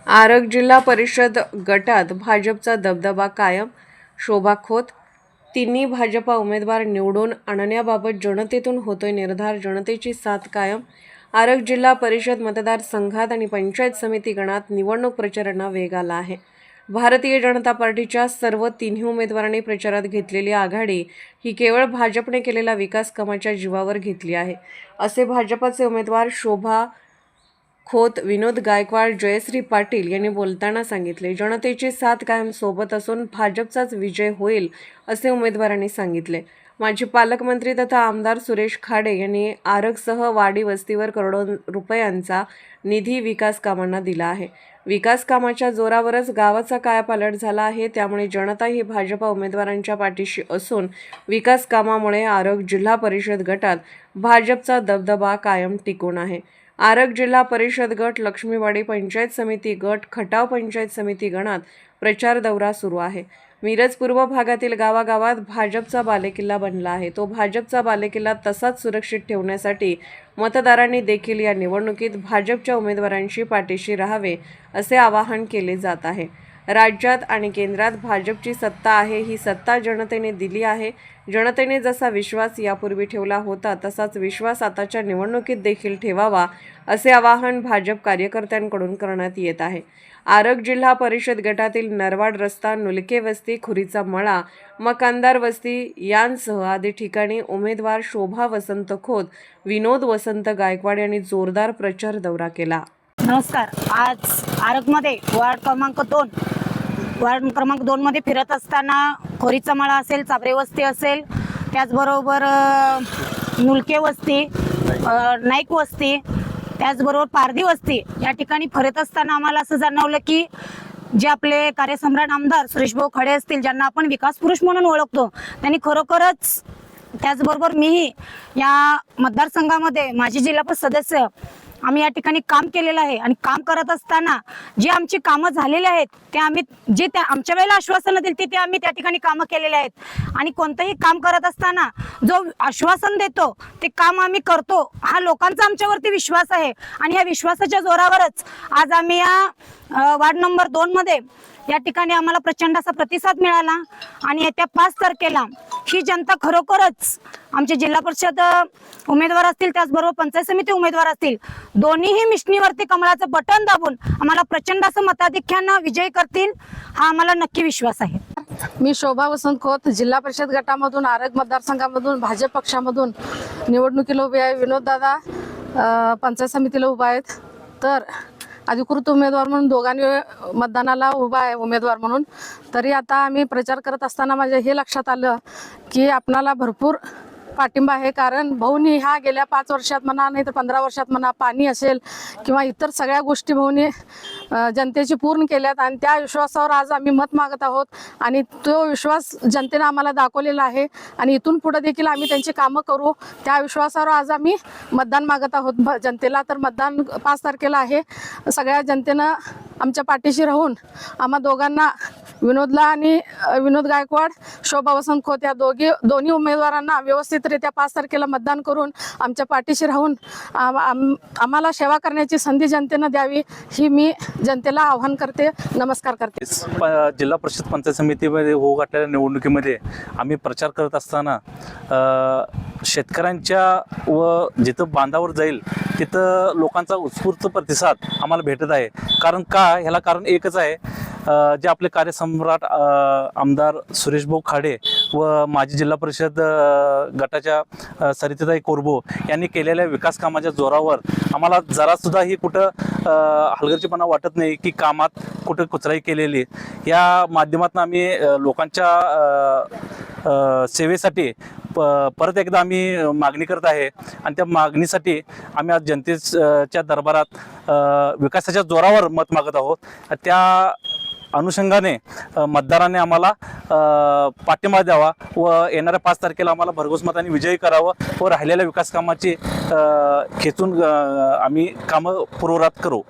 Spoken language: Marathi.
आरग जिल्हा परिषद गटात भाजपचा दबदबा कायम. शोभा खोत. तिन्ही भाजपा उमेदवार निवडून आणण्याबाबत जनतेतून होतोय निर्धार. जनतेची साथ कायम. आरग जिल्हा परिषद मतदारसंघात आणि पंचायत समिती गणात निवडणूक प्रचारांना वेग आला आहे. भारतीय जनता पार्टीच्या सर्व तिन्ही उमेदवारांनी प्रचारात घेतलेली आघाडी ही केवळ भाजपने केलेल्या विकास कामाच्या जीवावर घेतली आहे, असे भाजपचे उमेदवार शोभा खोत, विनोद गायकवाड, जयश्री पाटील यांनी बोलताना सांगितले. जनतेची साथ कायम सोबत असून भाजपचाच विजय होईल, असे उमेदवारांनी सांगितले. माजी पालकमंत्री तथा आमदार सुरेश खाडे यांनी आरगसह वाडी वस्तीवर करोडो रुपयांचा निधी विकास कामांना दिला आहे. विकास कामाच्या जोरावरच गावाचा कायापालट झाला आहे. त्यामुळे जनता ही भाजपा उमेदवारांच्या पाठीशी असून विकास कामामुळे आरग जिल्हा परिषद गटात भाजपचा दबदबा कायम टिकून आहे. आरग जिल्हा परिषद गट, लक्ष्मीवाडी पंचायत समिती गट, खटाव पंचायत समिती गणात प्रचार दौरा सुरू आहे. मिरज पूर्व भागातील गावागावात भाजपचा बालेकिल्ला बनला आहे. तो भाजपचा बालेकिल्ला तसाच सुरक्षित ठेवण्यासाठी मतदारांनी देखील या निवडणुकीत भाजपच्या उमेदवारांशी पाठीशी राहावे, असे आवाहन केले जात आहे. राज्यात आणि केंद्रात भाजपची सत्ता आहे. ही सत्ता जनतेने दिली आहे. जनतेने जसा विश्वास यापूर्वी ठेवला होता तसाच विश्वास आताच्या निवडणुकीत देखील ठेवावा, असे आवाहन भाजप कार्यकर्त्यांकडून करण्यात येत आहे. आरग जिल्हा परिषद गटातील नरवाड रस्ता, नुलके वस्ती, खुरीचा मळा, मकानदार वस्ती यांसह आदी ठिकाणी उमेदवार शोभा वसंत खोत, विनोद वसंत गायकवाड यांनी जोरदार प्रचार दौरा केला. नमस्कार. आज आरगमध्ये वार्ड क्रमांक 2 मध्ये फिरत असताना खोरीचा मळा असेल, चाबरे वस्ती असेल, त्याचबरोबर नुलके वस्ती, नाईक वस्ती, त्याचबरोबर पारधी वस्ती या ठिकाणी फिरत असताना आम्हाला असं जाणवलं की जे आपले कार्यसम्राट आमदार सुरेशभाऊ खाडे असतील, ज्यांना आपण विकास पुरुष म्हणून ओळखतो, त्यांनी खरोखरच, त्याचबरोबर मीही या मतदारसंघामध्ये माजी जिल्हा परिषद सदस्य आम्ही या ठिकाणी काम केलेलं आहे. आणि काम करत असताना जे आमची कामं झालेली आहेत ते आम्ही जे त्या आमच्या वेळेला आश्वासन दिली ते आम्ही त्या ठिकाणी कामं केलेले आहेत. आणि कोणतंही काम करत असताना जो आश्वासन देतो ते काम आम्ही करतो, हा लोकांचा आमच्यावरती विश्वास आहे. आणि या विश्वासाच्या जोरावरच आज आम्ही या वार्ड नंबर 2 मध्ये या ठिकाणी आम्हाला प्रचंड असा प्रतिसाद मिळाला. आणि येत्या 5 तारखेला ही जनता खरोखरच आमचे जिल्हा परिषद उमेदवार असतील, त्याचबरोबर पंचायत समिती उमेदवार असतील, दोन्हीही मिशनीवरती कमळाचं बटन दाबून आम्हाला प्रचंड असं मताधिक्यानं विजयी करतील, हा आम्हाला नक्की विश्वास आहे. मी शोभा वसंत खोत, जिल्हा परिषद गटामधून आरग मतदारसंघामधून भाजप पक्षामधून निवडणुकीला उभे आहे. विनोद दादा पंचायत समितीला उभा आहेत. तर अधिकृत उमेदवार म्हणून दोघांनी मतदानाला उभा आहे उमेदवार म्हणून. तरी आता आम्ही प्रचार करत असताना माझ्या हे लक्षात आलं की आपणाला भरपूर पाठिंबा आहे. कारण भाऊनी ह्या गेल्या 5 वर्षात म्हणा, नाही तर 15 वर्षात म्हणा, पाणी असेल किंवा इतर सगळ्या गोष्टी भाऊनी जनतेची पूर्ण केल्यात. आणि त्या विश्वासावर आज आम्ही मत मागत आहोत. आणि तो विश्वास जनतेने आम्हाला दाखवलेला आहे. आणि इथून पुढे देखील आम्ही त्यांची कामं करू, त्या विश्वासावर आज आम्ही मतदान मागत आहोत जनतेला. तर मतदान 5 तारखेला आहे. सगळ्या जनतेनं आमच्या पाठीशी राहून आम्हा दोघांना, विनोदला आणि विनोद गायकवाड, शोभा वसंत खोत या दोन्ही उमेदवारांना व्यवस्थितरित्या 5 तारखेला मतदान करून आमच्या पाठीशी राहून आम्हाला सेवा करण्याची संधी जनतेनं द्यावी, ही मी जनतेला आवाहन करते. नमस्कार करते. जिल्हा परिषद पंचायत समितीमध्ये होऊ घातलेल्या निवडणुकीमध्ये आम्ही प्रचार करत असताना शेतकऱ्यांच्या व जिथं बांधावर जाईल तिथं लोकांचा उत्स्फूर्त प्रतिसाद आम्हाला भेटत आहे. कारण का, ह्याला कारण एकच आहे. जे आपले कार्यसम्राट आमदार सुरेशभाऊ खाडे व माजी जिल्हा परिषद गटाच्या सरिताताई कोरबो यांनी केलेल्या विकास कामाच्या जोरावर आम्हाला जरासुद्धा ही कुठं हलगर्जीपणा वाटत नाही की कामात कुठं कुचराई केलेली. या माध्यमातून आम्ही लोकांच्या सेवेसाठी परत एकदा आम्ही मागणी करत आहे. आणि त्या मागणीसाठी आम्ही आज जनतेच्या दरबारात विकासाच्या जोरावर मत मागत आहोत. त्या अनुषंगाने मतदारांनी आम्हाला पाठिंबा द्यावा व येणाऱ्या 5 तारखेला आम्हाला भरघोस मताने विजयी करावं व राहिलेल्या विकास कामाची खेचून आम्ही कामं पूर्ववत करू.